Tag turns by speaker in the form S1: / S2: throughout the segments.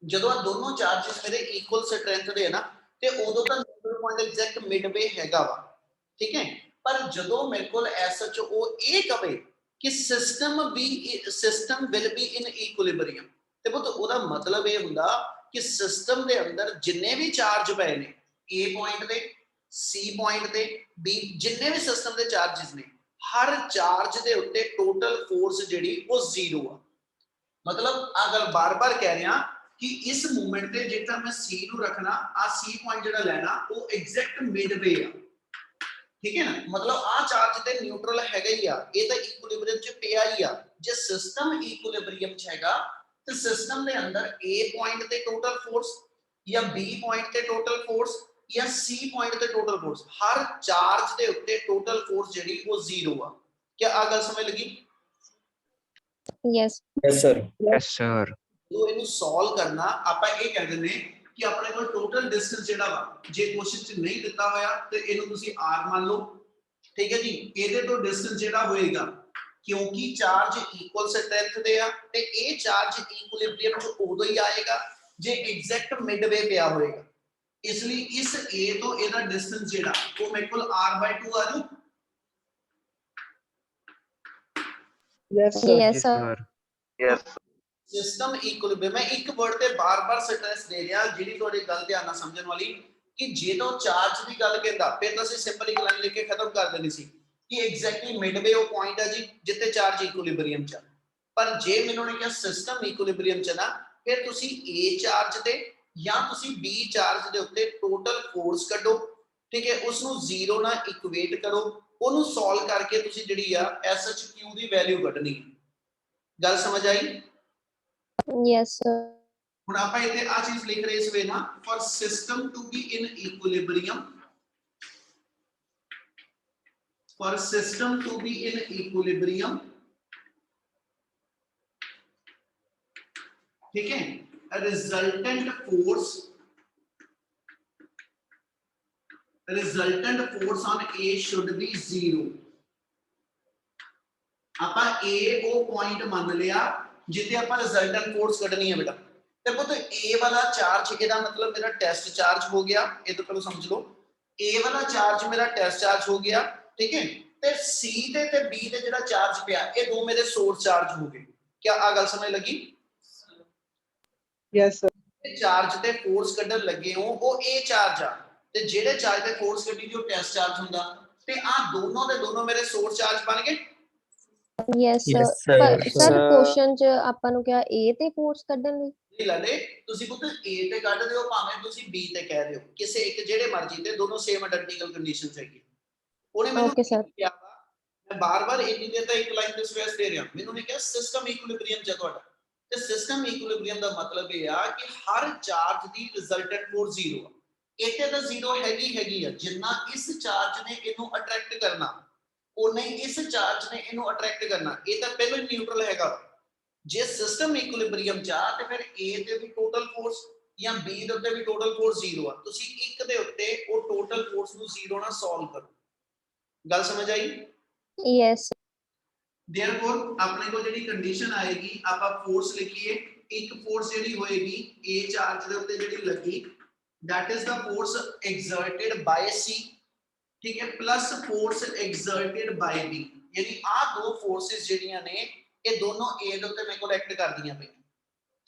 S1: ਜਦੋਂ ਆ ਦੋਨੋਂ ਚਾਰजेस ਮੇਰੇ ਇਕੁਅਲ ਸਟਰੈਂਥ ਦੇ ਹੈ ਨਾ ਤੇ ਉਦੋਂ ਤਾਂ ਨਿਊਟਰਲ ਪੁਆਇੰਟ ਐਗਜ਼ੈਕਟ ਮਿਡਵੇ ਹੈਗਾ ਵਾ, ਠੀਕ ਹੈ। ਪਰ ਜਦੋਂ ਮੇਰੇ ਕੋਲ ਐਸਐਚ ਉਹ ਇਹ ਕਵੇ ਕਿ ਸਿਸਟਮ ਵਿਲ ਬੀ ਇਨ ਇਕੁਇਲਿਬਰੀਅਮ, ਤੇ ਪੁੱਤ ਉਹਦਾ ਮਤਲਬ ਇਹ ਹੁੰਦਾ ਕਿ ਸਿਸਟਮ ਦੇ ਅੰਦਰ ਜਿੰਨੇ ਵੀ ਚਾਰਜ ਪਏ ਨੇ A ਪੁਆਇੰਟ ਤੇ, C ਪੁਆਇੰਟ ਤੇ, B, ਜਿੰਨੇ ਵੀ ਸਿਸਟਮ ਦੇ ਚਾਰजेस ਨੇ, ਹਰ ਚਾਰਜ ਦੇ ਉੱਤੇ ਟੋਟਲ ਫੋਰਸ ਜਿਹੜੀ ਉਹ ਜ਼ੀਰੋ ਆ। मतलब आ गल बार बार कह रहा कि इस मूवमेंट ते जेकर मैं C ਨੂੰ रखना आ C पॉइंट ਜਿਹੜਾ ਲੈਣਾ ਉਹ ਐਗਜ਼ੈਕਟ ਮਿਡਵੇ ਆ, ठीक है ना। मतलब आ चार्ज ते न्यूट्रल हैगा ही आ, ये तो इक्विलिब्रियम च पिया ही आ। जे सिस्टम इक्विलिब्रियम च हैगा ते सिस्टम दे अंदर A पॉइंट ते टोटल फोर्स या B पॉइंट ते टोटल फोर्स या C पॉइंट ते टोटल फोर्स, हर चार्ज दे उत्ते टोटल फोर्स जेडी वो जीरो आ। क्या आ गल समझ लगी?
S2: yes sir
S1: तो इनु सॉल्व करना आपा ये कह देने कि अपने को टोटल डिस्टेंस जेड़ा वा जे क्वेश्चन च नहीं दिता होया ते इनु तुसी r मान लो, ठीक है जी। ਇਹਦੇ ਤੋਂ डिस्टेंस जेड़ा होएगा क्योंकि चार्ज इक्वल स्ट्रेंथ दे आ ते ए चार्ज इक्विलिब्रियम च उदों ही आएगा जे एग्जैक्ट मिडवे पिया होएगा। इसलिए इस a तो ਇਹਦਾ डिस्टेंस जेड़ा वो मेरे को r/2 आ जू।
S2: yes sir
S3: yes
S1: system equilibrium, मैं एक वर्ड पे बार-बार स्ट्रेस दे रहा जेडी थोड़ी गल ध्यान नाल समझण वाली कि जे तो चार्ज दी गल कहंदा फिर तो ਅਸੀਂ सिंपल एक लाइन लिख के खत्म कर देनी सी कि एग्जैक्टली मिडवे वो पॉइंट है जी जिथे चार्ज इक्विलिब्रियम च। पर जे मैनूं ने कहा सिस्टम इक्विलिब्रियम च ना, फिर तुसी A चार्ज ते या तुसी B चार्ज दे उत्ते टोटल फोर्स कढो, ठीक है, उसनु जीरो ना इक्वेट करो, ओनू सॉल्व करके तुसी जेडी आ SHQ दी वैल्यू कढनी है। गल समझ आई?
S2: yes sir
S1: ਹੁਣ ਆਪਾਂ ਇੱਥੇ ਆ ਚੀਜ਼ ਲਿਖ ਰਹੇ ਇਸ ਵੇ ਨਾ, for system to be in equilibrium, for system to be in equilibrium, ठीक है, resultant force on A should be zero. ਆਪਾਂ A ਉਹ ਪੁਆਇੰਟ ਮੰਨ ਲਿਆ जिथे आप रिजल्टेंट फोर्स कढनी है बेटा। ते पुत A वाला चार्ज ਇਹਦਾ मतलब मेरा टेस्ट चार्ज हो गया, ये तो पहले समझ लो A वाला चार्ज मेरा टेस्ट चार्ज हो गया, ठीक है। ते C ते B ते जेड़ा चार्ज पिया ये दो मेरे सोर्स चार्ज हो गए। क्या आ गल समझ लगी?
S4: yes sir
S1: चार्ज ते फोर्स कढन लगे हो वो A चार्ज आ ते जेड़े चार्ज ते फोर्स कढी जो टेस्ट चार्ज हुंदा ते आ दोनों दे दोनों मेरे सोर्स चार्ज बन गए।
S2: yes sir ਪਰ ਸਰ ਕੁਐਸਚਨ ਚ ਆਪਾਂ ਨੂੰ ਕਿਹਾ A ਤੇ ਫੋਰਸ ਕੱਢਣ ਲਈ
S1: ਨਹੀਂ ਲਾਲੇ ਤੁਸੀਂ ਪੁੱਤ A ਤੇ ਕੱਢ ਦਿਓ ਭਾਵੇਂ ਤੁਸੀਂ B ਤੇ ਕਹਿ ਦਿਓ, ਕਿਸੇ ਇੱਕ ਜਿਹੜੇ ਮਰਜ਼ੀ ਤੇ ਦੋਨੋਂ ਸੇਮ ਆਇਡੈਂਟੀਕਲ ਕੰਡੀਸ਼ਨਸ ਹੈਗੀ। ਉਹਨੇ ਮੈਨੂੰ
S2: Okay, sir.
S1: ਕਿਹਾ ਮੈਂ ਬਾਰ-ਬਾਰ ਇੰਨੀ ਦੇਰ ਤੱਕ ਇੱਕ ਲਾਈਨ ਤੇ ਸਟ੍ਰੈਸ ਦੇ ਰਿਹਾ, ਮੈਨੂੰ ਨੇ ਕਿਹਾ ਸਿਸਟਮ ਇਕੁਇਲਿਬਰੀਅਮ ਚ ਤੁਹਾਡਾ, ਤੇ ਸਿਸਟਮ ਇਕੁਇਲਿਬਰੀਅਮ ਦਾ ਮਤਲਬ ਇਹ ਆ ਕਿ ਹਰ ਚਾਰਜ ਦੀ ਰਿਜ਼ਲਟੈਂਟ ਫੋਰਸ ਜ਼ੀਰੋ ਆ। ਇੱਥੇ ਤਾਂ ਜ਼ੀਰੋ ਹੈਗੀ ਆ, ਜਿੰਨਾ ਇਸ ਚਾਰਜ ਨੇ ਇਹਨੂੰ ਅਟਰੈਕਟ ਕਰਨਾ ਉਨਾ ਹੀ ਇਸ ਚਾਰਜ ਨੇ ਇਹਨੂੰ ਅਟਰੈਕਟ ਕਰਨਾ। ਇਹ ਤਾਂ ਪਹਿਲਾਂ ਹੀ ਨਿਊਟਰਲ ਹੈਗਾ। ਜੇ ਸਿਸਟਮ ਇਕੁਇਲਿਬਰੀਅਮ ਚ ਆ ਤੇ ਫਿਰ A ਤੇ ਵੀ ਟੋਟਲ ਫੋਰਸ ਜਾਂ B ਦੇ ਉੱਤੇ ਵੀ ਟੋਟਲ ਫੋਰਸ ਜ਼ੀਰੋ ਆ। ਤੁਸੀਂ ਇੱਕ ਦੇ ਉੱਤੇ ਉਹ ਟੋਟਲ ਫੋਰਸ ਨੂੰ ਜ਼ੀਰੋ ਨਾਲ ਸੋਲਵ ਕਰੋ। ਗੱਲ ਸਮਝ ਆਈ?
S2: yes
S1: देयरफॉर अपने को ਜਿਹੜੀ ਕੰਡੀਸ਼ਨ ਆਏਗੀ ਆਪਾਂ ਫੋਰਸ ਲਿਖੀਏ, ਇੱਕ ਫੋਰਸ ਜਿਹੜੀ ਹੋਏਗੀ A ਚਾਰਜ ਦੇ ਉੱਤੇ ਜਿਹੜੀ ਲੱਗੀ that is the force exerted by C, ठीक है, plus force exerted by B। यानी आ दो फोर्सेस ਜਿਹੜੀਆਂ ਨੇ ਇਹ ਦੋਨੋਂ A ਦੇ ਉੱਤੇ ਮੇਰੇ ਕੋਲ ਐਕਟ ਕਰਦੀਆਂ ਪਈਆਂ,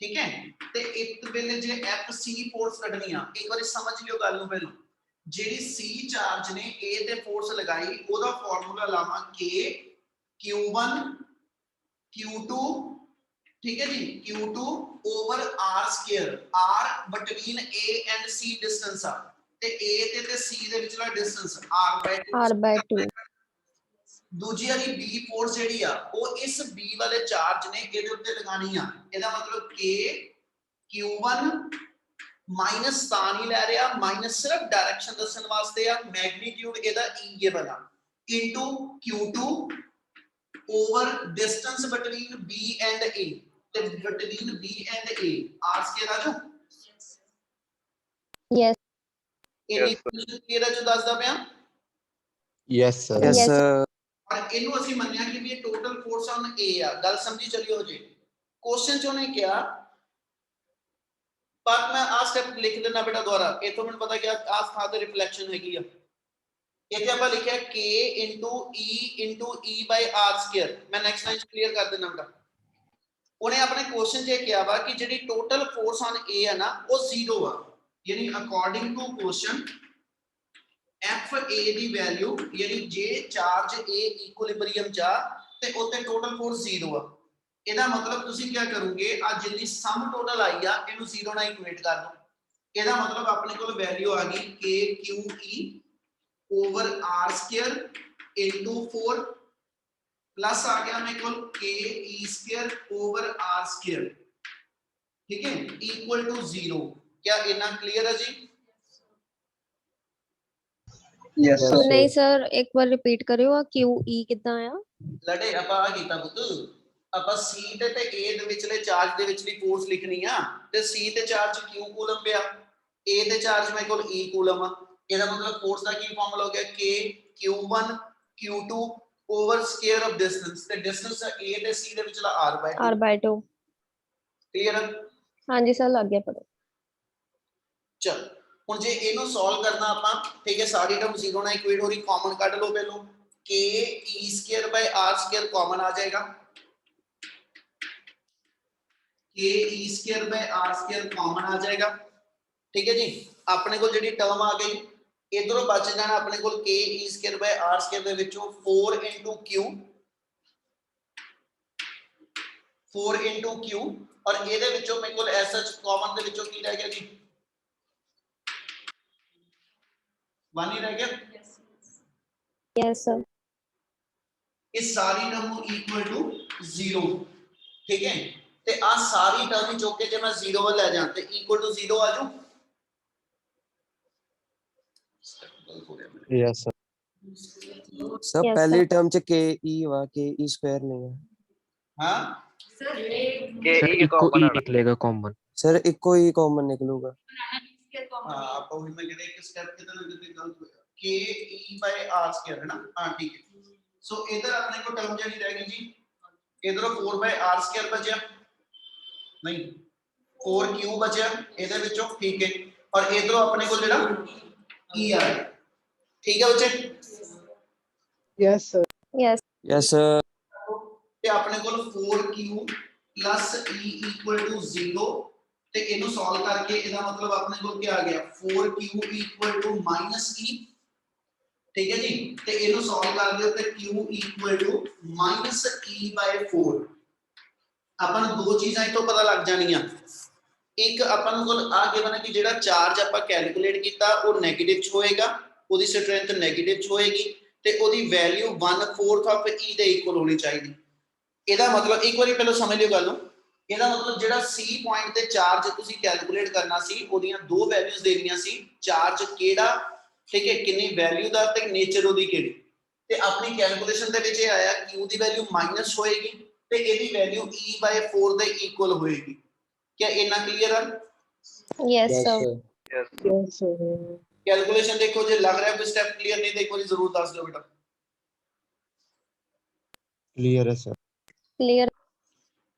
S1: ठीक है। ਤੇ ਇੱਕ ਵੇਲੇ ਜੇ FC ਫੋਰਸ ਕੱਢਣੀ ਆ, ਇੱਕ ਵਾਰੀ ਸਮਝ ਲਿਓ ਗੱਲ ਨੂੰ ਪਹਿਲਾਂ। ਜਿਹੜੀ C ਚਾਰਜ ਨੇ A ਤੇ ਫੋਰਸ ਲਗਾਈ ਉਹਦਾ ਫਾਰਮੂਲਾ ਲਾਵਾਂ K Q1 Q2, ठीक है जी, Q2 over R square, R between A and C distance आ ਤੇ A ਤੇ C ਦੇ ਵਿਚਲਾ ਡਿਸਟੈਂਸ R/2। ਦੂਜੀ ਵਾਲੀ B ਫੋਰਸ ਜਿਹੜੀ ਆ ਉਹ ਇਸ B ਵਾਲੇ ਚਾਰਜ ਨੇ ਇਹਦੇ ਉੱਤੇ ਲਗਾਣੀ ਆ। ਇਹਦਾ ਮਤਲਬ K Q1 ਮਾਈਨਸ ਤਾਂ ਨਹੀਂ ਲੈ ਰਿਹਾ, ਮਾਈਨਸ ਸਿਰਫ ਡਾਇਰੈਕਸ਼ਨ ਦੱਸਣ ਵਾਸਤੇ ਆ, ਮੈਗਨੀਟਿਊਡ ਇਹਦਾ E ਗਿਵਨ ਆ into Q2 over distance between B and A, ਤੇ between B and A R square ਆ ਜੋ
S2: yes
S1: ਇਹ ਕਿਹੜਾ ਜੋ ਦੱਸਦਾ ਪਿਆ
S5: yes sir
S1: और ਇਹਨੂੰ ਅਸੀਂ ਮੰਨਿਆ ਕਿ ਵੀ ਇਹ ਟੋਟਲ ਫੋਰਸ ਔਨ A ਆ। ਗੱਲ ਸਮਝੀ ਚੱਲਿਓ ਜੇ। ਕੁਐਸਚਨ ਚ ਉਹਨੇ ਕਿਹਾ पर मैं आ स्टेप लिख देना बेटा दोबारा, इथों मैंने पता क्या आ स्थान ते रिफ्लेक्शन हैगी आ। इथे ਆਪਾਂ लिखिया k into e by r square। मैं नेक्स्ट लाइन क्लियर कर देना बेटा। ਉਹਨੇ ਆਪਣੇ ਕੁਐਸਚਨ 'ਚ ਕਿਹਾ ਵਾ ਕਿ ਜਿਹੜੀ ਟੋਟਲ ਫੋਰਸ ਔਨ A ਹੈ ਨਾ ਉਹ 0 ਆ, ਯਾਨੀ according to question FA the value ਯਾਨੀ ਜੇ ਚਾਰਜ A ਇਕੁਇਲਿਬ੍ਰੀਅਮ 'ਚ ਆ ਤੇ ਉੱਤੇ ਟੋਟਲ ਫੋਰਸ 0 ਆ। ਇਹਦਾ ਮਤਲਬ ਤੁਸੀਂ ਕੀ ਕਰੋਗੇ, ਆ ਜਿੰਨੀ ਸਮ ਟੋਟਲ ਆਈ ਆ ਇਹਨੂੰ 0 ਨਾਲ ਇਕੁਏਟ ਕਰ ਦੋ। ਇਹਦਾ ਮਤਲਬ ਆਪਣੇ ਕੋਲ ਵੈਲਿਊ ਆ ਗਈ KQE over r square into 4 plus आ गया मेरे को के E square over are square, ठीक है, इक्वल टू 0। क्या इतना क्लियर है जी?
S5: Yes, sir.
S2: नहीं सर, एक बार रिपीट करियो, क्यू ई कितना आया?
S1: लड़े ਆਪਾਂ ਆ ਕੀਤਾ ਪੁੱਤ, ਆਪਾਂ C ਤੇ A ਦੇ ਵਿਚਲੇ ਚਾਰਜ ਦੇ ਵਿਚਲੀ ਫੋਰਸ ਲਿਖਣੀ ਆ ਤੇ C ਤੇ ਚਾਰਜ Q ਕੂਲਮ ਪਿਆ, A ਤੇ ਚਾਰਜ ਮੇਰੇ ਕੋਲ E ਕੂਲਮ ਆ। ਇਹਦਾ ਮਤਲਬ ਫੋਰਸ ਦਾ ਕੀ ਫਾਰਮੂਲਾ ਹੋ ਗਿਆ K Q1 Q2 over square of distance, ਤੇ distance A ਤੇ C ਦੇ ਵਿਚਲਾ r/2 ਕਲੀਅਰ ਹੈ?
S2: ਹਾਂਜੀ ਸਰ, ਲੱਗ ਗਿਆ ਪਤਾ।
S1: ਚਲ ਹੁਣ ਜੇ ਇਹਨੂੰ ਸੋਲਵ ਕਰਨਾ ਆਪਾਂ, ਠੀਕ ਹੈ, ਸਾਰੀ ਟਰਮ 0 ਨਾਲ ਇਕੁਏਟ ਹੋ ਰਹੀ, ਕਾਮਨ ਕੱਢ ਲਓ ਪਹਿਲਾਂ, k e square by r square common ਆ ਜਾਏਗਾ, k e square by r square common ਆ ਜਾਏਗਾ, ਠੀਕ ਹੈ ਜੀ। ਆਪਣੇ ਕੋਲ ਜਿਹੜੀ ਟਰਮ ਆ ਗਈ ਇਧਰੋਂ ਬਚ ਜਾਣਾ ਆਪਣੇ ਕੋਲ k e square by r square ਦੇ ਵਿੱਚੋਂ 4 into q ਔਰ ਇਹਦੇ ਵਿੱਚੋਂ ਮੇਰੇ ਕੋਲ ਐਸਐਚ ਕਾਮਨ ਦੇ ਵਿੱਚੋਂ ਕੀ ਰਹਿ ਗਿਆ ਜੀ, 1 ਹੀ ਰਹਿ ਗਿਆ।
S2: Yes sir.
S1: इस सारी टर्म इक्वल टू 0, ठीक है, ते आ सारी टर्म जो के जे मैं 0 वाला ले जाऊं ते इक्वल टू 0 आ जाऊं।
S5: Yes, sir.
S3: सर
S2: Yes,
S3: पहली
S2: sir.
S3: टर्म च के ई वा के ई स्क्वायर नहीं है
S1: हां
S4: सर
S6: इको ई निकलेगा कॉमन।
S3: सर इको ही कॉमन निकलूगा।
S1: हां आप वही मैं कह रहा एक स्टेप कितना गलत होगा, k e by r square है ना। हां ठीक है, सो इधर अपने को टर्म जड़ी रहेगी जी, इधरों 4 by r स्क्वायर बचा नहीं 4q बचा ਇਹਦੇ ਵਿੱਚੋਂ, ठीक है, और इधरों अपने को जेड़ा e आ गया, ठीक है बच्चे?
S5: Yes, sir.
S2: यस
S3: यस
S1: ਤੇ ਆਪਣੇ ਕੋਲ 4q e equal to 0 ਤੇ ਇਹਨੂੰ ਸੋਲਵ ਕਰਕੇ ਇਹਦਾ ਮਤਲਬ ਆਪਣੇ ਕੋਲ ਕੀ ਆ ਗਿਆ 4q equal to -e, ਠੀਕ ਹੈ ਜੀ। ਤੇ ਇਹਨੂੰ ਸੋਲਵ ਕਰ ਦਿਓ ਤੇ q equal to -e/4। ਆਪਾਂ ਨੂੰ ਦੋ ਚੀਜ਼ਾਂ ਇਹ ਤੋਂ ਪਤਾ ਲੱਗ ਜਾਣੀਆਂ, ਇੱਕ ਆਪਾਂ ਨੂੰ ਕੋਲ ਆ ਗਿਵਨ ਹੈ ਕਿ ਜਿਹੜਾ ਚਾਰਜ ਆਪਾਂ ਕੈਲਕੂਲੇਟ ਕੀਤਾ ਉਹ ਨੈਗੇਟਿਵ ਚ ਹੋਏਗਾ, ਉਹਦੀ ਸਟਰੈਂਥ ਨੈਗੇਟਿਵ ਚ ਹੋਏਗੀ ਤੇ ਉਹਦੀ ਵੈਲਿਊ 1/4 ਆਫ e ਦੇ ਇਕੁਅਲ ਹੋਣੀ ਚਾਹੀਦੀ। ਇਹਦਾ ਮਤਲਬ ਇੱਕ ਵਾਰੀ ਪਹਿਲਾਂ ਸਮਝ ਲਿਓ ਗੱਲ ਨੂੰ, ਇਹਦਾ ਮਤਲਬ ਜਿਹੜਾ C ਪੁਆਇੰਟ ਤੇ ਚਾਰਜ ਤੁਸੀਂ ਕੈਲਕੂਲੇਟ ਕਰਨਾ ਸੀ ਉਹਦੀਆਂ ਦੋ ਵੈਲਿਊਜ਼ ਦੇਣੀਆਂ ਸੀ, ਚਾਰਜ ਕਿਹੜਾ, ਠੀਕ ਹੈ, ਕਿੰਨੀ ਵੈਲਿਊ ਦਾ ਤੇ ਨੇਚਰ ਉਹਦੀ ਕਿਹੜੀ, ਤੇ ਆਪਣੀ ਕੈਲਕੂਲੇਸ਼ਨ ਦੇ ਵਿੱਚ ਇਹ ਆਇਆ Q ਦੀ ਵੈਲਿਊ ਮਾਈਨਸ ਹੋਏਗੀ ਤੇ ਇਹਦੀ ਵੈਲਿਊ e/4 ਦੇ ਇਕੁਅਲ ਹੋਏਗੀ। क्या इतना क्लियर है?
S2: Yes sir.
S5: Yes, sir.
S1: Calculation देखो जे लग रहा है कोई स्टेप क्लियर नहीं, देखो जी जरूर दस दो बेटा।
S5: Clear है sir.
S2: क्लियर।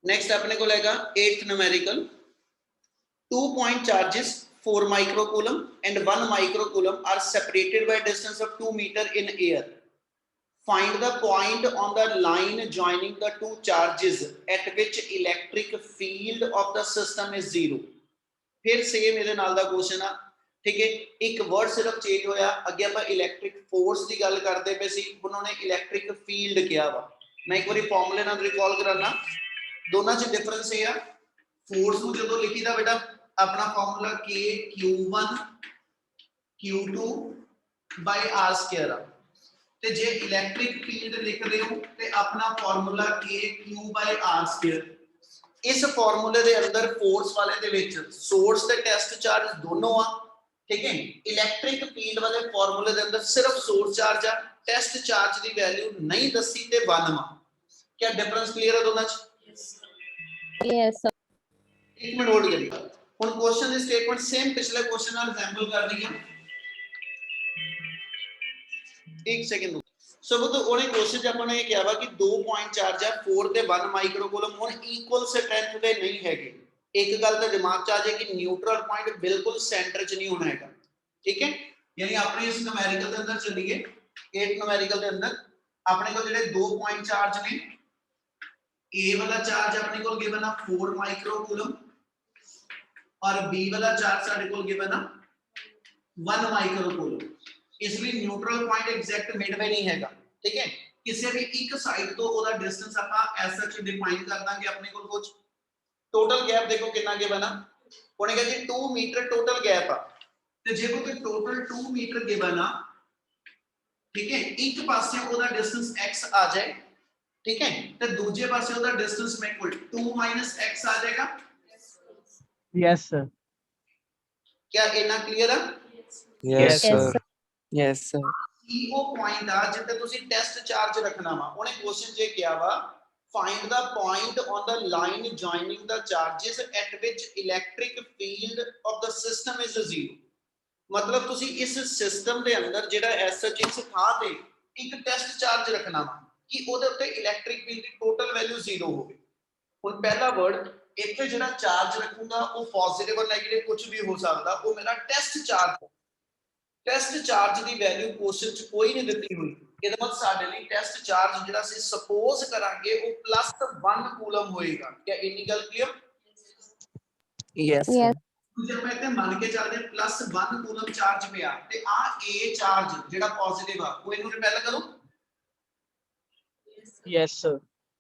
S1: नेक्स्ट अपने को लेगा 8th numerical, 2 point charges 4 microcoulomb and 1 microcoulomb are separated by a distance of 2 meter in air. Find the point on the line joining the two charges at which electric field of the system is 0. फिर same ਇਹਦੇ ਨਾਲ ਦਾ question ਆ, ठीक है, एक word सिर्फ change होया, अगे ਆਪਾਂ इलेक्ट्रिक फोर्स ਦੀ ਗੱਲ ਕਰਦੇ ਪਏ ਸੀ, ਉਹਨਾਂ ਨੇ इलेक्ट्रिक फील्ड ਕਿਹਾ ਵਾ। मैं एक बारी फॉर्मूले ਨਾਲ रिकॉल कराना, ਦੋਨਾਂ 'ਚ डिफरेंस ਇਹ ਆ, फोर्स ਨੂੰ ਜਦੋਂ ਲਿਖੀਦਾ ਬੇਟਾ ਆਪਣਾ formula K Q1 Q2 by r square ਆ, ਤੇ ਜੇ ਇਲੈਕਟ੍ਰਿਕ ਫੀਲਡ ਲਿਖਦੇ ਹੋ ਤੇ ਆਪਣਾ formula K Q by r square। ਇਸ ਫਾਰਮੂਲੇ ਦੇ ਅੰਦਰ ਫੋਰਸ ਵਾਲੇ ਦੇ ਵਿੱਚ ਸੋਰਸ ਤੇ ਟੈਸਟ ਚਾਰਜ ਦੋਨੋਂ ਆ, ਠੀਕ ਹੈ, ਇਲੈਕਟ੍ਰਿਕ ਫੀਲਡ ਵਾਲੇ ਫਾਰਮੂਲੇ ਦੇ ਅੰਦਰ ਸਿਰਫ ਸੋਰਸ ਚਾਰਜ ਆ, ਟੈਸਟ ਚਾਰਜ ਦੀ ਵੈਲਿਊ ਨਹੀਂ ਦੱਸੀ ਤੇ 1 ਆ। ਕੀ ਡਿਫਰੈਂਸ ਕਲੀਅਰ ਹੈ ਦੋਨਾਂ 'ਚ?
S2: Yes sir.
S1: ਇੱਕ ਮਿੰਟ ਹੋਲਡ ਕਰੀ, ਹੁਣ ਕੁਐਸਚਨ ਦੀ ਸਟੇਟਮੈਂਟ ਸੇਮ ਪਿਛਲੇ ਕੁਐਸਚਨ ਨਾਲ ਰਿਜ਼ੈਂਬਲ ਕਰਦੀ ਹੈ। एक सेकंड सो वो तो ਉਹਨੇ क्वेश्चन ਚ ਆਪਾਂ ਨੇ ਇਹ ਕਿਹਾ ਵਾ ਕਿ 2 ਪੁਆਇੰਟ ਚਾਰਜ ਹੈ 4 ਤੇ 1 ਮਾਈਕਰੋ ਕੂਲਮ ਹੁਣ ਇਕੁਅਲ ਸਟਰੈਂਥ ਦੇ ਨਹੀਂ ਹੈਗੇ, एक गल तो दिमाग च आ जाए कि न्यूट्रल पॉइंट बिल्कुल सेंटर च नहीं होना है, ठीक है। यानी अपने इस न्यूमेरिकल के अंदर चलिए, 8 न्यूमेरिकल के अंदर अपने को जेडे 2 पॉइंट चार्ज ने, ए वाला चार्ज अपने को गिवन है 4 माइक्रोकूलम और बी वाला चार्ज साडे को गिवन है 1 माइक्रोकूलम। इसलिए न्यूट्रल पॉइंट एग्जैक्ट मिडवे नहीं हैगा, ठीक है। किसी भी एक साइड तो ओदा डिस्टेंस ਆਪਾਂ ਐਸ ਸੱਚ डिफाइन कर ਦਾਂਗੇ अपने को कुछ टोटल गैप देखो कितना गिवन है, ਉਹਨੇ ਕਿਹਾ ਜੀ 2 मीटर टोटल गैप आ, ਤੇ ਜੇ ਕੋਈ टोटल 2 मीटर गिवन आ, ठीक है, एक पासे ओदा डिस्टेंस x आ जाए, ठीक है, ਤੇ ਦੂਜੇ ਪਾਸੇ ओदा डिस्टेंस में इक्वल 2 - x आ जाएगा।
S5: Yes, sir.
S1: क्या इतना क्लियर है?
S3: Yes
S2: Yes,
S3: sir, yes sir,
S1: ईओ पॉइंट आ जिथे तुसी टेस्ट चार्ज रखना वा, ਉਹਨੇ क्वेश्चन जे किया वा find the point on the line joining the charges at which electric field of the system is 0। मतलब तुसी इस सिस्टम दे अंदर जेड़ा एस सच इस था ते एक टेस्ट चार्ज रखना वा कि ओदे उत्ते इलेक्ट्रिक फील्ड दी टोटल वैल्यू 0 होवे। हुन पहला वर्ड इथे जेड़ा चार्ज रखूंगा वो पॉजिटिव और नेगेटिव कुछ भी हो सकदा, वो मेरा टेस्ट चार्ज है। टेस्ट चार्ज की वैल्यू क्वेश्चन च कोई नहीं दी हुई, ਇਹਦਾ ਮਤਲਬ ਸਾਡੇ ਲਈ ਟੈਸਟ ਚਾਰਜ ਜਿਹੜਾ ਅਸੀਂ ਸਪੋਜ਼ ਕਰਾਂਗੇ ਉਹ +1 ਕੂਲਮ ਹੋਏਗਾ। क्या ਇੰਨੀ ਗੱਲ ਕਲੀਅਰ?
S3: यस
S2: Yes,
S3: सर,
S1: ਜੇ ਮੈਂ ਇੱਥੇ ਮੰਨ ਕੇ ਚੱਲਦੇ +1 ਕੂਲਮ ਚਾਰਜ ਪਿਆ ਤੇ ਆ A ਚਾਰਜ ਜਿਹੜਾ ਪੋਜ਼ਿਟਿਵ ਆ ਉਹ ਇਹਨੂੰ ਰਿਪੈਲ ਕਰੋ।
S5: Yes, sir.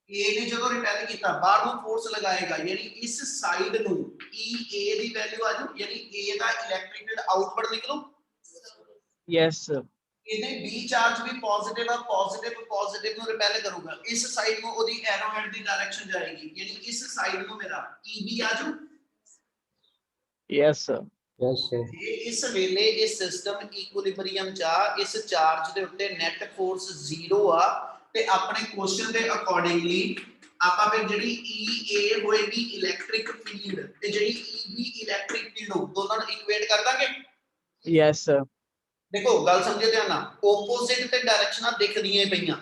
S1: A ਨੇ ਜਦੋਂ ਰਿਪੈਲ ਕੀਤਾ ਬਾਹਰ ਨੂੰ ਫੋਰਸ ਲਗਾਏਗਾ, ਯਾਨੀ ਇਸ ਸਾਈਡ ਨੂੰ EA ਦੀ ਵੈਲਿਊ ਆ ਜਾਊ, ਯਾਨੀ A ਦਾ ਇਲੈਕਟ੍ਰਿਕ ਫੀਲਡ ਆਊਟਵਰਡ ਨਿਕਲੂ।
S5: Yes, sir.
S1: ਇਹਦੇ B ਚਾਰਜ ਵੀ ਪੋਜ਼ਿਟਿਵ ਆ, ਪੋਜ਼ਿਟਿਵ ਨੂੰ ਰਿਪੈਲ ਕਰੂਗਾ, ਇਸ ਸਾਈਡ ਨੂੰ ਉਹਦੀ ਐਰੋ ਹੈਡ ਦੀ ਡਾਇਰੈਕਸ਼ਨ ਜਾਏਗੀ, ਯਾਨੀ ਇਸ ਸਾਈਡ ਨੂੰ ਮੇਰਾ EB ਆ ਜਾਊ।
S5: Yes, sir.
S3: यस सर,
S1: ਇਸ ਵੇਲੇ ਇਹ ਸਿਸਟਮ ਇਕੁਇਲਿਬਰੀਅਮ ਚ ਆ, ਇਸ ਚਾਰਜ ਦੇ ਉੱਤੇ ਨੈਟ ਫੋਰਸ 0 ਆ ਤੇ ਆਪਣੇ ਕੁਐਸਚਨ ਦੇ ਅਕੋਰਡਿੰਗਲੀ ਆਪਾਂ ਫਿਰ ਜਿਹੜੀ EA ਹੋਏਗੀ ਇਲੈਕਟ੍ਰਿਕ ਫੀਲਡ ਤੇ ਜਿਹੜੀ EB ਇਲੈਕਟ੍ਰਿਕ ਫੀਲਡ ਹੋ, ਦੋਨਾਂ ਨੂੰ ਇਕੁਏਟ ਕਰ ਦਾਂਗੇ।
S5: Yes, sir.
S1: देखो गल समझे ध्यान नाल, ओपोजिट ते डायरेक्शनां दिखदियां पईयां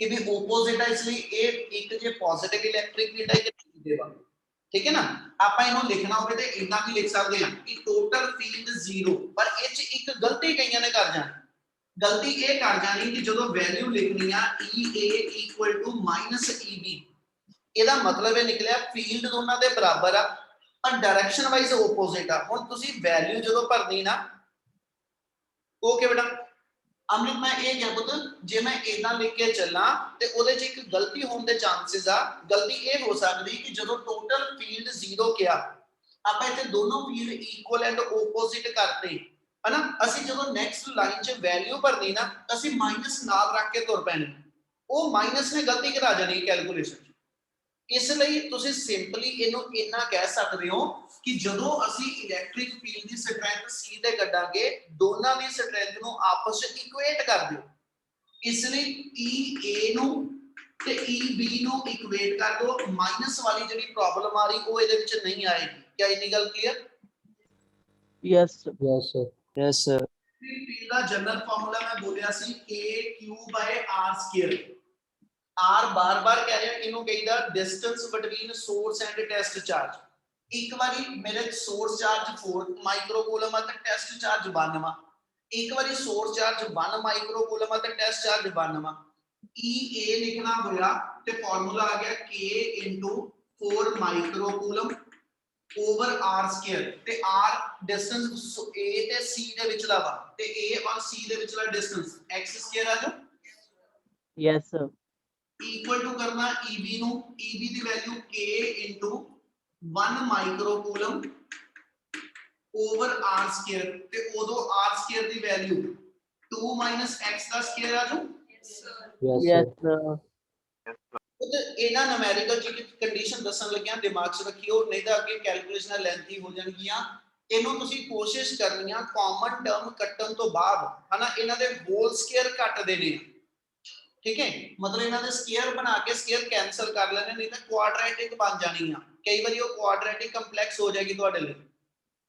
S1: कि भी ओपोजिट है, इसलिए ए एक जे पॉजिटिव इलेक्ट्रिक फील्ड है, ये नेगेटिव है, ठीक है ना। ਆਪਾਂ ਇਹਨੂੰ ਲਿਖਣਾ ਹੋਵੇ ਤੇ ਇੰਨਾ ਵੀ ਲਿਖ ਸਕਦੇ ਹਾਂ ਕਿ ਟੋਟਲ ਫੀਲਡ 0, ਪਰ ਇਹ ਚ ਇੱਕ ਗਲਤੀ ਕਈਆਂ ਨੇ ਕਰ ਜਾਣੀ। ਗਲਤੀ ਇਹ ਕਰ ਜਾਣੀ ਕਿ ਜਦੋਂ ਵੈਲਿਊ ਲਿਖਣੀ ਆ EA = -EB, ਇਹਦਾ ਮਤਲਬ ਇਹ ਨਿਕਲਿਆ ਫੀਲਡ ਦੋਨਾਂ ਦੇ ਬਰਾਬਰ ਆ ਪਰ ਡਾਇਰੈਕਸ਼ਨ ਵਾਈਜ਼ ओपोजिट ਆ। ਹੁਣ ਤੁਸੀਂ ਵੈਲਿਊ ਜਦੋਂ ਭਰਨੀ ਨਾ ओके बेटा, अमृत मैं ये क्या पुत्र जे मैं इतना लिख के चलना ते ओदे च एक गलती होने दे चांसेस आ। गलती ये हो सकती कि जदों टोटल फील्ड 0 किया ਆਪਾਂ इत्थे दोनों फील्ड इक्वल एंड ओपोजिट करते है ना, ਅਸੀਂ ਜਦੋਂ ਨੈਕਸਟ ਲਾਈਨ 'ਚ ਵੈਲਿਊ ਭਰਨੀ ਨਾ ਅਸੀਂ ਮਾਈਨਸ ਨਾਲ ਰੱਖ ਕੇ ਤੁਰ ਪੈਣੇ, ਉਹ ਮਾਈਨਸ ਨੇ ਗਲਤੀ ਕਰਾ ਜਾਣੀ ਕੈਲਕੂਲੇਸ਼ਨ। ਇਸ ਲਈ ਤੁਸੀਂ ਸਿੰਪਲੀ ਇਹਨੂੰ ਇੰਨਾ ਕਹਿ ਸਕਦੇ ਹੋ ਕਿ ਜਦੋਂ ਅਸੀਂ ਇਲੈਕਟ੍ਰਿਕ ਫੀਲਡ ਦੀ ਸਟਰੈਂਥ C ਦੇ ਕੱਢਾਂਗੇ, ਦੋਨਾਂ ਦੀ ਸਟਰੈਂਥ ਨੂੰ ਆਪਸ ਵਿੱਚ ਇਕੁਏਟ ਕਰ ਦਿਓ। ਇਸ ਲਈ EA ਨੂੰ ਤੇ EB ਨੂੰ ਇਕੁਏਟ ਕਰ ਦਿਓ, ਮਾਈਨਸ ਵਾਲੀ ਜਿਹੜੀ ਪ੍ਰੋਬਲਮ ਆ ਰਹੀ ਉਹ ਇਹਦੇ ਵਿੱਚ ਨਹੀਂ ਆਏਗੀ। क्या ਇੰਨੀ ਗੱਲ clear?
S5: Yes, sir.
S3: Yes sir, yes sir,
S1: field ਦਾ ਜਨਰਲ ਫਾਰਮੂਲਾ ਮੈਂ ਬੋਲਿਆ ਸੀ KQ/R²। R बार-बार कह रहे हैं इनो कहीदा distance between source and test charge. एक बारी मेरे सोर्स चार्ज 4 माइक्रोकूलम है ते टेस्ट चार्ज 1 वा, एक बारी सोर्स चार्ज 1 माइक्रोकूलम है ते टेस्ट चार्ज 1 वा। EA लिखना होया ते फार्मूला आ गया K * 4 माइक्रोकूलम ओवर R² ते R डिस्टेंस A ते C दे विचला वा ते A और C दे विचला डिस्टेंस x² आ जाओ।
S5: Yes, sir.
S1: इक्वल टू करना EB नु, EB दी value K * 1 microcoulomb over R² ते ओदो R² दी वैल्यू 2 - x दा स्क्वायर आ जाओ।
S5: Yes, sir.
S1: तो ਇਹਨਾਂ न्यूमेरिकल ची कंडीशन दसन लगिया दिमाग च रखियो, नहीं तो अगे कैलकुलेशन लेंथी हो जाणगियां। ਇਹਨੂੰ ਤੁਸੀਂ ਕੋਸ਼ਿਸ਼ ਕਰਨੀ ਆ ਕਾਮਨ ਟਰਮ ਕੱਟਣ ਤੋਂ ਬਾਅਦ, ਹਨਾ, ਇਹਨਾਂ ਦੇ ਹੋਲ ਸਕੁਅਰ ਕੱਟ ਦੇਣੇ, ठीक है, मतलब ਇਹਨਾਂ ਦੇ ਸਕੁਅਰ ਬਣਾ ਕੇ ਸਕੁਅਰ ਕੈਨਸਲ ਕਰ ਲੈਣੇ, ਨਹੀਂ ਤਾਂ ਕੁਆਡਰੈਟਿਕ ਬਣ ਜਾਣੀ ਆ। ਕਈ ਵਾਰੀ ਉਹ ਕੁਆਡਰੈਟਿਕ ਕੰਪਲੈਕਸ ਹੋ ਜਾਏਗੀ ਤੁਹਾਡੇ ਲਈ,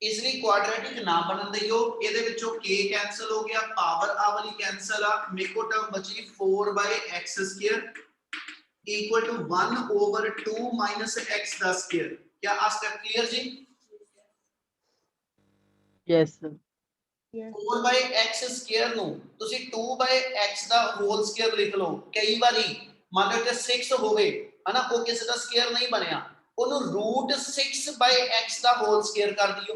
S1: ਇਸ ਲਈ ਕੁਆਡਰੈਟਿਕ ਨਾ ਬਣਨ ਦਿਓ। ਇਹਦੇ ਵਿੱਚੋਂ k ਕੈਨਸਲ ਹੋ ਗਿਆ, ਪਾਵਰ ਆ ਵਾਲੀ ਕੈਨਸਲ ਆ, ਮੇਕੋ ਟਰਮ ਬਚੀ 4/x² equal to 1 over 2 minus x the square। क्या आ स्टेप क्लियर जी?
S5: Yes, sir.
S1: 4/x ਸਕੁਅਰ ਨੂੰ ਤੁਸੀਂ 2/x ਦਾ ਹੋਲ ਸਕੁਅਰ ਲਿਖ ਲਓ। ਕਈ ਵਾਰੀ ਮੰਨ ਲਓ ਕਿ 6 ਹੋਵੇ ਹਨਾ, ਉਹ ਕਿਸੇ ਦਾ ਸਕੁਅਰ ਨਹੀਂ ਬਣਿਆ, ਉਹਨੂੰ √6/x ਦਾ ਹੋਲ ਸਕੁਅਰ ਕਰ ਦਿਓ।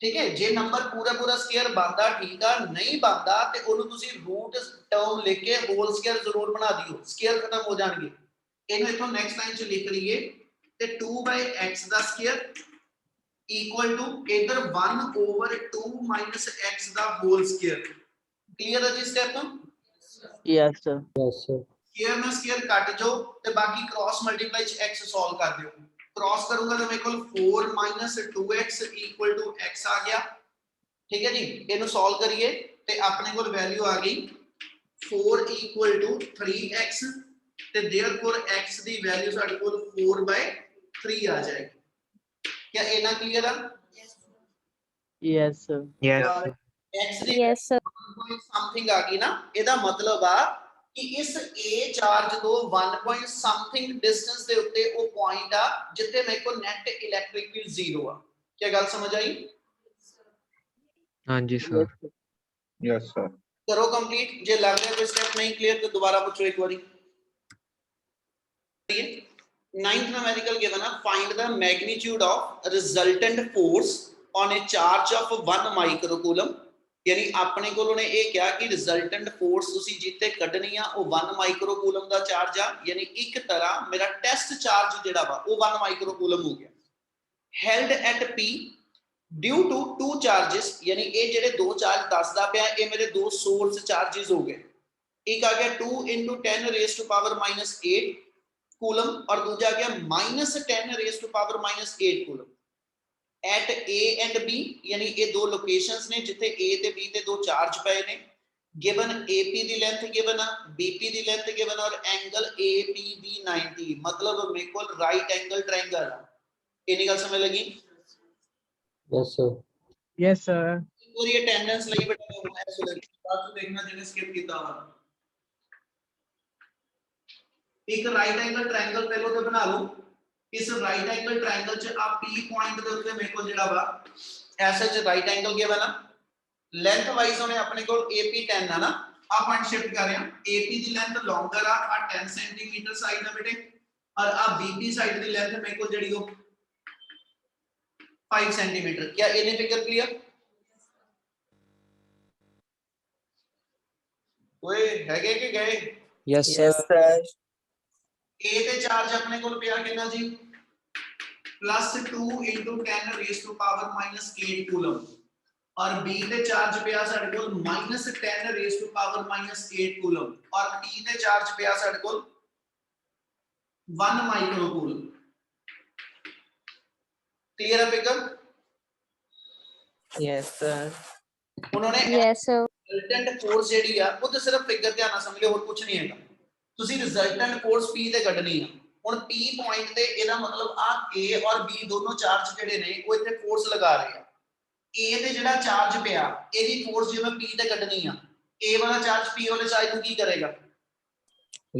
S1: ਠੀਕ ਹੈ, ਜੇ ਨੰਬਰ ਪੂਰਾ ਸਕੁਅਰ ਬਣਦਾ ਠੀਕ ਆ, ਨਹੀਂ ਬਣਦਾ ਤੇ ਉਹਨੂੰ ਤੁਸੀਂ ਰੂਟ ਟਰਮ ਲਿਖ ਕੇ ਹੋਲ ਸਕੁਅਰ ਜ਼ਰੂਰ ਬਣਾ ਦਿਓ, ਸਕੁਅਰ ਖਤਮ ਹੋ ਜਾਣਗੇ। ਇਹਨੂੰ ਇਥੋਂ ਨੈਕਸਟ ਲਾਈਨ ਚ ਲਿਖ ਲਈਏ ਤੇ 2/x the square equal to ਇਧਰ 1/2 - x ਦਾ ਹੋਲ ਸਕੁਅਰ। ਕਲੀਅਰ ਹੈ ਜੀ step?
S5: Yes, sir.
S3: Yes, sir.
S1: Square ਨਾਲ ਸਕੁਅਰ ਕੱਟ ਜਾਓ ਤੇ ਬਾਕੀ ਕ੍ਰਾਸ ਮਲਟੀਪਲਾਈ ਚ x ਸੋਲਵ ਕਰ ਦਿਓ। ਕ੍ਰਾਸ ਕਰੂੰਗਾ ਤਾਂ ਮੇਰੇ ਕੋਲ 4 - 2x = x ਆ ਗਿਆ। ਠੀਕ ਹੈ ਜੀ, ਇਹਨੂੰ ਸੋਲਵ ਕਰੀਏ ਤੇ ਆਪਣੇ ਕੋਲ ਵੈਲਿਊ ਆ ਗਈ 4 = 3x ਤੇ देयरफॉर x ਦੀ ਵੈਲਿਊ ਸਾਡੇ ਕੋਲ 4/3 ਆ ਜਾਏਗੀ। क्या इतना क्लियर है?
S5: Yes, sir.
S6: Yes.
S1: x ਦੀ
S2: yes sir,
S1: ਸਮਥਿੰਗ ਆ ਗਈ ਨਾ, ਇਹਦਾ ਮਤਲਬ ਆ ਕਿ ਇਸ a ਚਾਰਜ ਤੋਂ 1 ਸਮਥਿੰਗ ਡਿਸਟੈਂਸ ਦੇ ਉੱਤੇ ਉਹ ਪੁਆਇੰਟ ਆ ਜਿੱਥੇ ਮੇਰੇ ਕੋਲ ਨੈਟ ਇਲੈਕਟ੍ਰਿਕ ਫੀਲਡ 0 ਆ। ਕੀ ਗੱਲ ਸਮਝ ਆਈ?
S6: हाँ जी sir.
S5: Yes, sir.
S4: Yes, sir.
S1: ਕਰੋ ਕੰਪਲੀਟ। ਜੇ ਲੱਗ ਰਿਹਾ ਕੋਈ ਸਟੈਪ ਨਹੀਂ ਕਲੀਅਰ ਤਾਂ ਦੁਬਾਰਾ ਪੁੱਛੋ ਇੱਕ ਵਾਰੀ। 9th numerical given a find the magnitude of resultant force on a charge of 1 microcoulomb। यानी अपने को उन्होंने ये क्या कि रिजल्टेंट फोर्स तुसी जिते कढनी आ वो 1 माइक्रोकूलम दा चार्ज आ, यानी एक तरह मेरा टेस्ट चार्ज जेड़ा वा वो 1 माइक्रोकूलम हो गया। Held at P due to 2 charges, यानी ये जेड़े दो चार्ज दसदा पिया ये मेरे दो सोर्स चार्जेस हो गए। एक आ गया 2 × 10⁻⁸ कूलम और दूजा आ गया -10⁻⁸ coulomb. At A and B, यानी ये दो लोकेशंस ने जिथे A ते B ते दो चार्ज पे ने। गिवन AP दी लेंथ गिवन आ, BP दी लेंथ गिवन और एंगल APB 90, मतलब मेरे को राइट एंगल ट्रायंगल आ। इतनी गल समझ लगी?
S3: Yes, sir.
S5: Yes, sir.
S1: पूरी अटेंडेंस ਲਈ ਬਟਾ ਮੈਂ ਸੋਚ ਬਾਅਦ ਦੇਖਣਾ ਜਿਹਨੇ ਸਕਿਪ ਕੀਤਾ ਵਾ। एक राइट एंगल ट्रायंगल पहले तो बना लो। इस राइट एंगल ट्रायंगल च आ P पॉइंट ਦੇ ਉੱਤੇ ਮੇਰੇ ਕੋਲ ਜਿਹੜਾ ਵਾ ਐਸਾ ਚ ਰਾਈਟ ਐਂਗਲ ਗਿਵਨ ਆ। ਲੈਂਥ ਵਾਈਜ਼ ਉਹਨੇ ਆਪਣੇ ਕੋਲ AP 10 ਆ ਨਾ, ਆ ਪੁਆਇੰਟ ਸ਼ਿਫਟ ਕਰ ਰਿਹਾ। AP ਦੀ ਲੈਂਥ ਲੌਂਗਰ ਆ 10 ਸੈਂਟੀਮੀਟਰ ਸਾਈਡ ਆ ਬੇਟੇ, और आ BP साइड ਦੀ ਲੈਂਥ ਮੇਰੇ ਕੋਲ ਜਿਹੜੀ ਉਹ 5 ਸੈਂਟੀਮੀਟਰ। क्या ਇਹਨੇ ਫਿਗਰ ਕਲੀਅਰ? ਓਏ ਹੈਗੇ ਕਿ ਗਏ?
S3: Yes, sir.
S1: A ਤੇ ਚਾਰਜ ਆਪਣੇ ਕੋਲ ਪਿਆ ਕਿੰਨਾ ਜੀ? +2 × 10⁻⁸ ਕੂਲਮ और B ਤੇ ਚਾਰਜ ਪਿਆ ਸਾਡੇ ਕੋਲ -10⁻⁸ ਕੂਲਮ और T ਤੇ ਚਾਰਜ ਪਿਆ ਸਾਡੇ ਕੋਲ 1 ਮਾਈਕਰੋਕੂਲਮ। क्लियर है फिगर?
S3: Yes, sir.
S1: उन्होंने
S2: yes sir,
S1: रिजल्टेंट फोर्स ਜਿਹੜੀ ਆ ਉਹ ਤੇ ਸਿਰਫ ਫਿਗਰ ਧਿਆਨ ਨਾਲ ਸਮਝ ਲਿਓ, ਹੋਰ ਕੁਝ ਨਹੀਂ ਹੈਗਾ। ਤੁਸੀਂ ਰਿਜ਼ਲਟੈਂਟ ਫੋਰਸ P ਤੇ ਕੱਢਣੀ ਆ। ਹੁਣ P ਪੁਆਇੰਟ ਤੇ ਇਹਦਾ ਮਤਲਬ ਆ A ਔਰ B ਦੋਨੋਂ ਚਾਰਜ ਜਿਹੜੇ ਨੇ ਉਹ ਇੱਥੇ ਫੋਰਸ ਲਗਾ ਰਹੇ ਆ। A ਤੇ ਜਿਹੜਾ ਚਾਰਜ ਪਿਆ ਇਹਦੀ ਫੋਰਸ ਜੇ ਮੈਂ P ਤੇ ਕੱਢਣੀ ਆ, A ਵਾਲਾ ਚਾਰਜ P ਵਾਲੇ ਸਾਈਡ ਨੂੰ ਕੀ ਕਰੇਗਾ?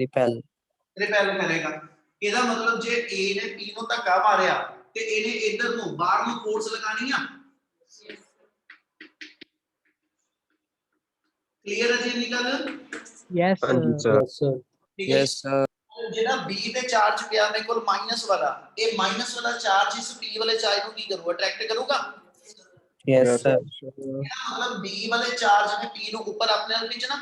S3: Repel.
S1: ਰਿਪੈਲ ਕਰੇਗਾ। ਇਹਦਾ ਮਤਲਬ ਜੇ A ਨੇ P ਨੂੰ ਧੱਕਾ ਮਾਰਿਆ ਤੇ ਇਹਨੇ ਇਧਰ ਨੂੰ ਬਾਹਰ ਨੂੰ ਫੋਰਸ ਲਗਾਣੀ ਆ। ਕਲੀਅਰ ਹੈ ਜੀ ਇਹ ਗੱਲ?
S5: Yes,
S6: हाँ जी
S5: sir.
S6: सर।
S3: Yes, sir.
S1: ਠੀਕ ਹੈ।
S3: Yes, sir.
S1: ਜਿਹੜਾ B ਤੇ ਚਾਰਜ ਪਿਆ ਮੇਰੇ ਕੋਲ ਮਾਈਨਸ ਵਾਲਾ, ਇਹ ਮਾਈਨਸ ਵਾਲਾ ਚਾਰਜ ਇਸ P ਵਾਲੇ ਚਾਰਜ ਨੂੰ ਕੀ ਕਰੂਗਾ? ਅਟਰੈਕਟ ਕਰੂਗਾ।
S3: Yes, sir.
S1: ਇਹਦਾ ਮਤਲਬ B ਵਾਲੇ ਚਾਰਜ ਨੇ P ਨੂੰ ਉੱਪਰ ਆਪਣੇ ਨਾਲ ਖਿੱਚਣਾ।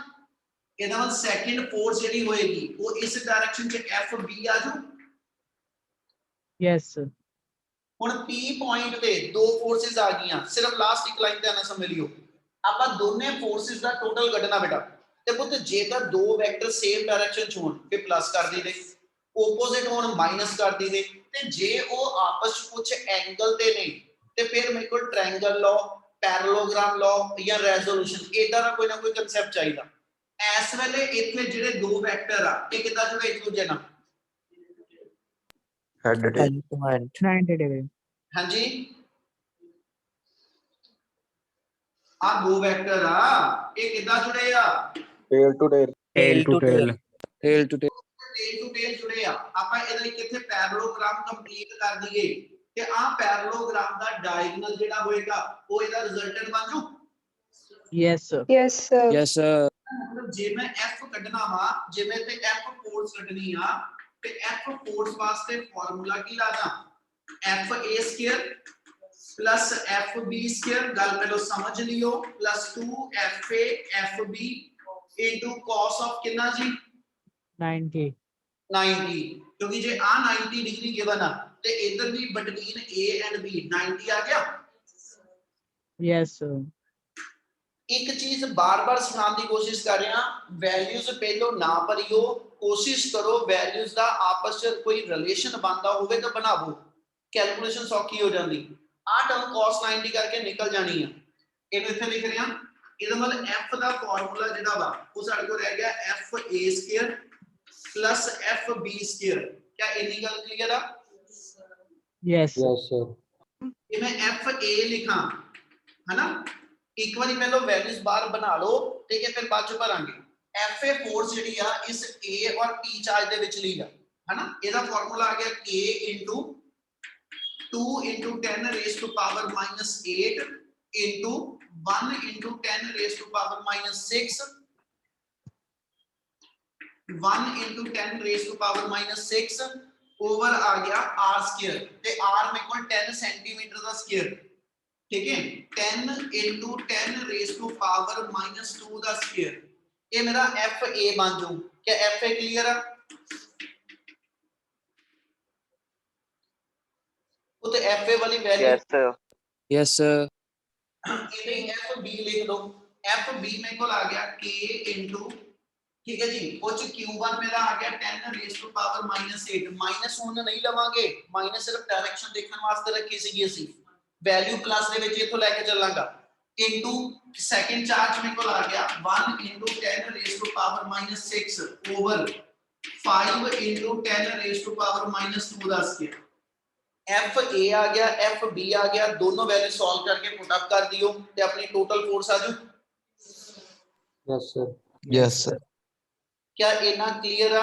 S1: ਇਹਦਾ ਮਤਲਬ ਸੈਕਿੰਡ ਫੋਰਸ ਜਿਹੜੀ ਹੋਏਗੀ ਉਹ ਇਸ ਡਾਇਰੈਕਸ਼ਨ 'ਚ FB ਆ ਜਾਊ।
S5: Yes, sir.
S1: ਹੁਣ P ਪੁਆਇੰਟ ਤੇ ਦੋ ਫੋਰਸਸ ਆ ਗਈਆਂ, ਸਿਰਫ ਲਾਸਟ ਇੱਕ ਲਾਈਨ ਧਿਆਨ ਨਾਲ ਸਮਝ ਲਿਓ। ਆਪਾਂ ਦੋਨੇ ਫੋਰਸਸ ਦਾ ਟੋਟਲ ਕੱਢਣਾ ਬੇਟਾ ਤੇ ਪੁੱਤ ਜੇ ਤਾਂ ਦੋ ਵੈਕਟਰ ਸੇਮ ਡਾਇਰੈਕਸ਼ਨ 'ਚ ਹੋਣ ਫਿਰ ਪਲੱਸ ਕਰ ਦਈਦੇ, ਆਪੋਜ਼ਿਟ ਹੋਣ ਮਾਈਨਸ ਕਰ ਦਈਦੇ, ਤੇ ਜੇ ਉਹ ਆਪਸ 'ਚ ਕੁਝ ਐਂਗਲ ਤੇ ਨੇ ਤੇ ਫਿਰ ਮੇਰੇ ਕੋਲ ਟ੍ਰਾਇੰਗਲ ਲਾਅ, ਪੈਰਲਲੋਗ੍ਰਾਮ ਲਾਅ ਜਾਂ ਰੈਜ਼ੋਲੂਸ਼ਨ ਇਦਾਂ ਦਾ ਕੋਈ ਨਾ ਕੋਈ ਕਨਸੈਪਟ ਚਾਹੀਦਾ। ਇਸ ਵੇਲੇ ਇੱਥੇ ਜਿਹੜੇ ਦੋ ਵੈਕਟਰ ਆ ਇਹ ਕਿੱਦਾਂ ਜੁੜੇ ਇੱਕ ਦੂਜੇ ਨਾਲ?
S6: Head to
S3: Hand to hand.
S5: 90 degree.
S1: ਹਾਂਜੀ ਆ ਦੋ ਵੈਕਟਰ ਆ ਇਹ ਕਿੱਦਾਂ ਜੁੜੇ ਆ?
S4: Tail to tail.
S6: tail to tail।
S3: Tail to tail.
S1: Tail to tail ਜੁੜੇ ਆ। ਆਪਾਂ ਇਹਦਾ ਇੱਕ ਇੱਥੇ ਪੈਰਲਲੋਗ੍ਰਾਮ ਕੰਪਲੀਟ ਕਰ ਦਈਏ ਤੇ ਆ ਪੈਰਲੋਗ੍ਰਾਮ ਦਾ ਡਾਇਗੋਨਲ ਜਿਹੜਾ ਹੋਏਗਾ ਉਹ ਇਹਦਾ ਰਿਜ਼ਲਟੈਂਟ ਬਣ ਜੂ।
S5: Yes, sir.
S2: Yes, sir.
S3: Yes, sir.
S1: ਮਤਲਬ ਜੇ ਮੈਂ f ਕੱਢਣਾ ਵਾ ਜਿਵੇਂ ਤੇ f ਫੋਰਸ ਕੱਢਣੀ ਆ ਤੇ f ਫੋਰਸ ਵਾਸਤੇ ਫਾਰਮੂਲਾ ਕੀ ਲਾਦਾ fa² plus fb² ਗੱਲ ਪਹਿਲਾਂ ਸਮਝ ਲਿਓ plus 2fa fb into cos of ਕਿੰਨਾ ਜੀ
S5: 90.
S1: 90 ਕਿਉਂਕਿ ਜੇ ਆ 90 ਡਿਗਰੀ ਗਿਵਨ ਆ ਤੇ ਇਧਰ ਵੀ ਬਿਟਵੀਨ a ਐਂਡ b 90 ਆ ਗਿਆ।
S5: Yes, sir.
S1: ਇੱਕ ਚੀਜ਼ ਬਾਰ-ਬਾਰ ਸੁਣਾਉਣ ਦੀ ਕੋਸ਼ਿਸ਼ ਕਰ ਰਿਹਾ ਵੈਲਿਊਜ਼ ਪਹਿਲੋਂ ਨਾ ਭਰਿਓ ਕੋਸ਼ਿਸ਼ ਕਰੋ ਵੈਲਿਊਜ਼ ਦਾ ਆਪਸ ਵਿੱਚ ਕੋਈ ਰਿਲੇਸ਼ਨ ਬਣਦਾ ਹੋਵੇ ਤਾਂ ਬਣਾਵੋ ਕੈਲਕੂਲੇਸ਼ਨ ਸੌਖੀ ਹੋ ਜਾਂਦੀ। ਆ ਟਰਮ cos 90 ਕਰਕੇ ਨਿਕਲ ਜਾਣੀ ਆ ਇਹਨੂੰ ਇੱਥੇ ਲਿਖ ਰਿਹਾ ਇਹਦਾ ਮਤਲਬ f ਦਾ ਫਾਰਮੂਲਾ ਜਿਹੜਾ ਵਾ ਉਹ ਸਾਡੇ ਕੋਲ ਰਹਿ ਗਿਆ fa² plus fb²। क्या ਇੰਨੀ ਗੱਲ ਕਲੀਅਰ ਆ?
S5: Yes.
S3: Yes, sir.
S1: ਇਹ ਮੈਂ fa ਲਿਖਾਂ ਹਨਾ ਇੱਕ ਵਾਰੀ ਪਹਿਲਾਂ ਵੈਲਿਊਜ਼ ਬਾਹਰ ਬਣਾ ਲਓ ਠੀਕ ਹੈ ਫਿਰ ਬਾਅਦ ਚ ਭਰਾਂਗੇ। fa ਫੋਰਸ ਜਿਹੜੀ ਆ ਇਸ a ਔਰ p ਚਾਰਜ ਦੇ ਵਿੱਚ ਲਈ ਆ ਹਨਾ ਇਹਦਾ ਫਾਰਮੂਲਾ ਆ ਗਿਆ k into 2 into 10 raised to power minus 8 into 1 into 10 raised to power minus 6 1 into 10 raised to power minus 6 over आ गया r square ਤੇ r ਮੇਰੇ ਕੋਲ 10 सेंटीमीटर ਦਾ ਸਕੁਅਰ ठीक है 10 into 10 raised to power minus 2 the square ਇਹ ਮੇਰਾ fa ਬਣ ਜਾਊ। क्या fa क्लियर है? ਉਹ ਤੇ fa ਵਾਲੀ value
S6: Yes, sir.
S3: Yes, sir.
S1: ਇਹਦੇ fb ਲਿਖ ਦੋ fb ਮੇਰੇ ਕੋਲ ਆ ਗਿਆ k into ठीक है जी वो q1 मेरा आ गया 10 raised to power minus 8 minus ਹੁਣ ਨਹੀਂ ਲਵਾਂਗੇ ਮਾਈਨਸ ਸਿਰਫ ਡਾਇਰੈਕਸ਼ਨ ਦੇਖਣ ਵਾਸਤੇ ਰੱਖੀ ਸੀਗੀ ਅਸੀਂ ਵੈਲਿਊ ਪਲੱਸ ਦੇ ਵਿੱਚ ਇੱਥੋਂ ਲੈ ਕੇ ਚੱਲਾਂਗਾ ਇਨਟੂ ਸੈਕੰਡ ਚਾਰਜ ਮੇਰੇ ਕੋਲ ਆ ਗਿਆ 1 into 10 raised to power minus 6 over 5 into 10 raised to power minus 2 the square fa ਆ ਗਿਆ fb ਆ ਗਿਆ दोनों वैल्यू सॉल्व करके पुट अप कर दियो ਤੇ ਆਪਣੀ टोटल फोर्स आ जाऊ।
S3: Yes, sir.
S4: Yes, sir.
S1: क्या इतना क्लियर है?